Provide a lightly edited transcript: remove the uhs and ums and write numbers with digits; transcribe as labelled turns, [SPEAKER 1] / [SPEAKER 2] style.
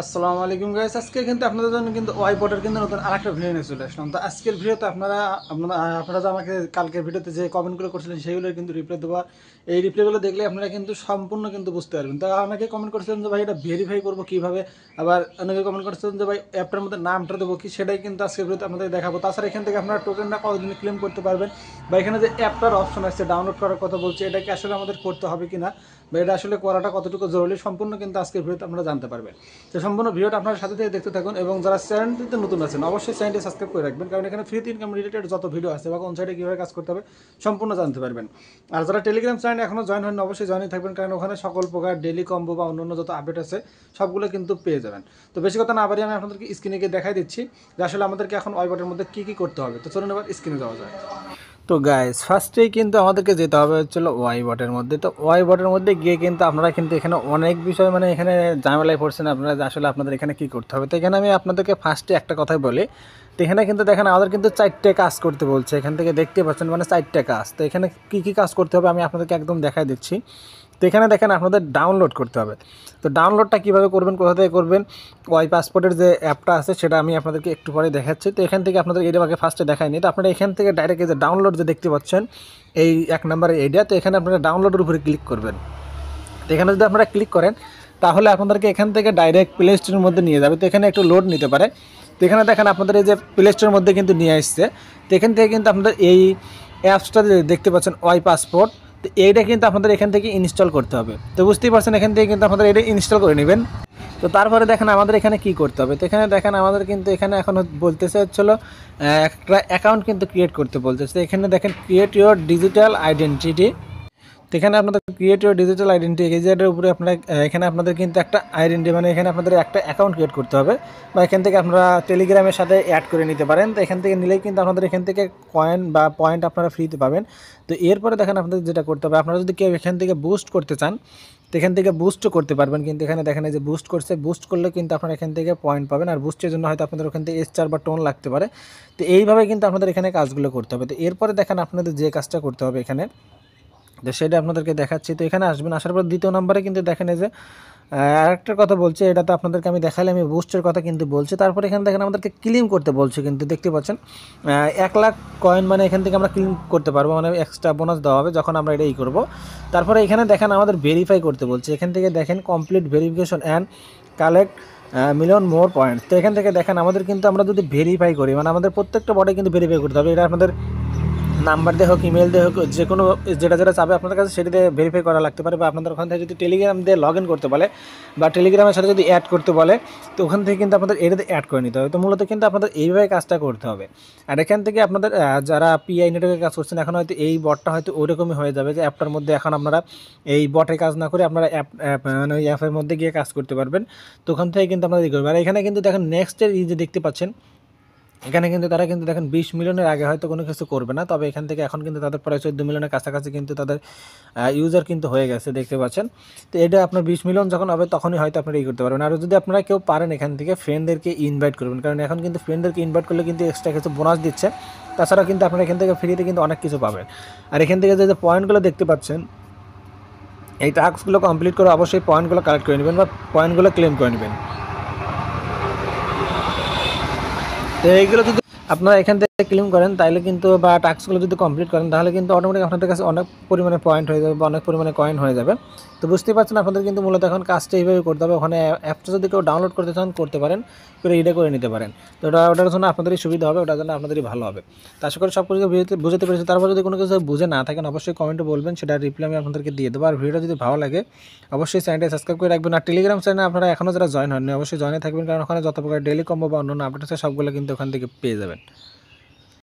[SPEAKER 1] আসসালামু আলাইকুম গাইস, আজকে কিন্তু আপনাদের জন্য কিন্তু ওয়াইপডের কিন্তু নতুন আরেকটা ভিডিও নিয়ে চলে আসলাম। তো আজকের ভিডিওতে আপনারা আপনারা আপনারা যে আমাকে কালকের ভিডিওতে যে কমেন্টগুলো করছিলেন সেইগুলোর কিন্তু রিপ্লাই দেওয়া। এই রিপ্লাইগুলো দেখলে আপনারা কিন্তু সম্পূর্ণ কিন্তু বুঝতে পারবেন। তো অনেকে কমেন্ট করছিলেন যে ভাই এটা ভেরিফাই করবো কীভাবে, আবার অনেকে কমেন্ট করছিলেন যে ভাই অ্যাপটার মধ্যে নামটা দেবো কি, সেটাই কিন্তু আজকের ভিডিওতে আপনাদের দেখাবো। তাছাড়া এখান থেকে আপনারা টোকেনটা কতদিন ক্লেম করতে পারবেন, বা এখানে যে অ্যাপটার অপশন আছে ডাউনলোড করার কথা বলছে, এটা কি আসলে আমাদের করতে হবে কিনা, বা এটা আসলে করাটা কতটুকু জরুরি, সম্পূর্ণ কিন্তু আজকের ভিডিওতে আপনারা জানতে পারবেন। তো সম্পূর্ণ ভিডিওটা আপনার সাথে থেকে দেখতে থাকুন, এবং যারা চ্যানেলটিতে নতুন আছেন অবশ্যই চ্যানেলটি সাবস্ক্রাইব করে রাখবেন, কারণ এখানে ফ্রি ইনকাম রিলেটেড যত ভিডিও আছে বা কোন সাইডে কীভাবে কাজ করতে হবে সম্পূর্ণ জানতে পারবেন। আর যারা টেলিগ্রাম চ্যানেল এখনও জয়েন হন অবশ্যই জয়েনই থাকবেন, কারণ ওখানে সকল প্রকার ডেলি কম্বো বা অন্যান্য যত আপডেট আছে সবগুলো কিন্তু পেয়ে যাবেন। তো বেশি কথা না বাড়িয়ে আমি আপনাদেরকে স্ক্রিনে গিয়ে দেখাই দিচ্ছি যে আসলে আমাদেরকে এখন ওয়াইবটের মধ্যে কী কী করতে হবে। তো চলুন এবার স্ক্রিনে যাওয়া যায়। তো গাইস ফার্স্টেই কিন্তু আমাদেরকে যেতে হবে হচ্ছিল ওয়াইবটের মধ্যে। তো ওয়াইবটের মধ্যে গিয়ে কিন্তু আপনারা কিন্তু এখানে অনেক বিষয় মানে এখানে ঝামেলায় পড়ছেন আপনারা যে আসলে আপনাদের এখানে কী করতে হবে। তো এখানে আমি আপনাদেরকে ফার্স্টে একটা কথাই বলি। তো এখানে কিন্তু দেখেন আমাদের কিন্তু 4টে কাজ করতে বলছে, এখান থেকে দেখতে পাচ্ছেন মানে 4টে কাজ। তো এখানে কী কী কাজ করতে হবে আমি আপনাদেরকে একদম দেখাই দিচ্ছি। তো এখানে দেখেন আপনাদের ডাউনলোড করতে হবে। তো ডাউনলোডটা কীভাবে করবেন, কোথা থেকে করবেন, ওয়াই পাসপোর্টের যে অ্যাপটা আছে সেটা আমি আপনাদেরকে একটু পরে দেখাচ্ছি। তো এখান থেকে আপনাদের এটা আগে ফার্স্টে দেখায়নি। তো আপনারা এখান থেকে ডাইরেক্ট এই যে ডাউনলোড যে দেখতে পাচ্ছেন এই 1 নম্বরের এরিয়া, তো এখানে আপনারা ডাউনলোডের উপরে ক্লিক করবেন। তো এখানে যদি আপনারা ক্লিক করেন তাহলে আপনাদেরকে এখান থেকে ডাইরেক্ট প্লে স্টোরের মধ্যে নিয়ে যাবে। তো এখানে একটু লোড নিতে পারে। তো এখানে দেখেন আপনাদের এই যে প্লে স্টোরের মধ্যে কিন্তু নিয়ে আসছে। তো এখান থেকে কিন্তু আপনাদের এই অ্যাপসটা দেখতে পাচ্ছেন ওয়াই পাসপোর্ট, তো এইটা কিন্তু আপনাদের এখান থেকে ইনস্টল করতে হবে। তো বুঝতেই পারছেন এখান থেকে কিন্তু আপনাদের এটা ইনস্টল করে নেবেন। তো তারপরে দেখেন আমাদের এখানে কি করতে হবে। তো এখানে দেখেন আমাদের কিন্তু এখানে এখন বলতেছে হচ্ছিল একটা অ্যাকাউন্ট কিন্তু ক্রিয়েট করতে বলতেছে। তো এখানে দেখেন ক্রিয়েট ইউর ডিজিটাল আইডেন্টিটি। তো এখানে আপনাদের ক্রিয়েট ইউর ডিজিটাল আইডেন্টিটি এর উপরে আপনারা এখানে আপনাদের কিন্তু একটা আইডেন্টি মানে এখানে আপনাদের একটা অ্যাকাউন্ট ক্রিয়েট করতে হবে, বা এখান থেকে আপনারা টেলিগ্রামের সাথে অ্যাড করে নিতে পারেন। তো এখান থেকে নিলেই কিন্তু আপনাদের এখান থেকে কয়েন বা পয়েন্ট আপনারা ফ্রিতে পাবেন। তো এরপরে দেখেন আপনাদের যেটা করতে হবে, আপনারা যদি কেউ এখান থেকে বুস্ট করতে চান তো এখান থেকে বুস্টও করতে পারবেন। কিন্তু এখানে দেখেন এই যে বুস্ট করছে, বুস্ট করলে কিন্তু আপনারা এখান থেকে পয়েন্ট পাবেন, আর বুস্টের জন্য হয়তো আপনাদের ওখান থেকে S4 বা টোন লাগতে পারে। তো এইভাবে কিন্তু আপনাদের এখানে কাজগুলো করতে হবে। তো এরপরে দেখেন আপনাদের যে কাজটা করতে হবে এখানে, তো সেটা আপনাদেরকে দেখাচ্ছি। তো এখানে আসবেন, আসার পর দ্বিতীয় নম্বরে কিন্তু দেখেন এই যে আরেকটা কথা বলছে, এটা তো আপনাদেরকে আমি দেখালে আমি বুস্টের কথা কিন্তু বলছি। তারপর এখানে দেখেন আমাদেরকে ক্লেম করতে বলছে, কিন্তু দেখতে পাচ্ছেন 1 লাখ কয়েন মানে এখান থেকে আমরা ক্লেম করতে পারবো, মানে এক্সট্রা বোনাস দেওয়া হবে যখন আমরা এটাই করবো। তারপরে এখানে দেখেন আমাদের ভেরিফাই করতে বলছে, এখান থেকে দেখেন complete verification and collect million more points. তো এখান থেকে দেখেন আমাদের কিন্তু আমরা যদি ভেরিফাই করি মানে আমাদের প্রত্যেকটা বটে কিন্তু ভেরিফাই করতে হবে। এটা আপনাদের নাম্বার দিয়ে হোক, ইমেল দিয়ে হোক, যে কোনো যেটা যেটা চাবে আপনাদের কাছে সেটা দিয়ে ভেরিফাই করা লাগতে পারে, বা আপনাদের ওখান থেকে যদি টেলিগ্রাম দিয়ে লগ ইন করতে বলে বা টেলিগ্রামের সাথে যদি অ্যাড করতে বলে তো ওখান থেকে কিন্তু আপনাদের এটাতে অ্যাড করে নিতে হবে। তো মূলত কিন্তু আপনাদের এইভাবে কাজটা করতে হবে। আর এখান থেকে আপনাদের যারা পিআই নেটওয়ার্কে কাজ করছেন এখন হয়তো এই বটটা হয়তো ওইরকমই হয়ে যাবে যে অ্যাপটার মধ্যে এখন আপনারা এই বটে কাজ না করে আপনারা অ্যাপ মানে ওই অ্যাপের মধ্যে গিয়ে কাজ করতে পারবেন। তো ওখান থেকে কিন্তু আপনারা ই করবেন। আর এখানে কিন্তু দেখেন নেক্সটের এই যে দেখতে পাচ্ছেন এখানে কিন্তু তারা কিন্তু দেখেন 20 মিলিয়নের আগে হয়তো কোনো কিছু করবে না, তবে এখান থেকে এখন কিন্তু তাদের প্রায় 14 মিলিয়নের কাছাকাছি কিন্তু তাদের ইউজার কিন্তু হয়ে গেছে দেখতে পাচ্ছেন। তো এটা আপনার 20 মিলিয়ন যখন হবে তখনই হয়তো আপনারা করতে পারবেন। আর যদি আপনারা কেউ পারেন এখান থেকে ফ্রেন্ডদেরকে ইনভাইট করবেন, কারণ এখন কিন্তু ফ্রেন্ডদেরকে ইনভাইট করলে কিন্তু এক্সট্রা কিছু বোনাস দিচ্ছে। তাছাড়া কিন্তু আপনারা এখান থেকে ফ্রিতে কিন্তু অনেক কিছু পাবেন। আর এখান থেকে যে পয়েন্টগুলো দেখতে পাচ্ছেন এই টাস্কগুলো কমপ্লিট করে অবশ্যই পয়েন্টগুলো কালেক্ট করে নেবেন বা পয়েন্টগুলো ক্লেম করে নেবেন। তো এইগুলো যদি আপনারা এখান থেকে ক্লেম করেন তাহলে কিন্তু, বা টাস্কগুলো যদি কমপ্লিট করেন তাহলে কিন্তু অটোমেটিক আপনাদের কাছে অনেক পরিমাণে পয়েন্ট হয়ে যাবে বা অনেক পরিমাণে কয়েন হয়ে যাবে। তো বুঝতেই পারছেন আপনাদের কিন্তু মূলত এখন কাজটা এইভাবে করতে হবে। ওখানে অ্যাপটা যদি কেউ ডাউনলোড করতে চান করতে পারেন, করে এটা করে নিতে পারেন। তো ওটার জন্য আপনাদেরই সুবিধা হবে, ওটার জন্য আপনাদেরই ভালো হবে। তো আশা করি সব কিছু বুঝতে পেরেছি। তারপর যদি কোনো কিছু বুঝে না থাকেন অবশ্যই কমেন্টে বলবেন, সেটা রিপ্লাই আমি আপনাদেরকে দিয়ে দেবো। আর ভিডিওটা যদি ভালো লাগে অবশ্যই চ্যানেলটা সাবস্ক্রাইব করে রাখবেন। আর টেলিগ্রাম চ্যানেলে আপনারা এখনও যারা জয়েন হননি অবশ্যই জয়েনে থাকবেন, কারণ ওখানে যত প্রকার ডেলি কম্বো বা অন্যান্য আপডেট আছে সবগুলো কিন্তু ওখান থেকে পেয়ে যাবেন।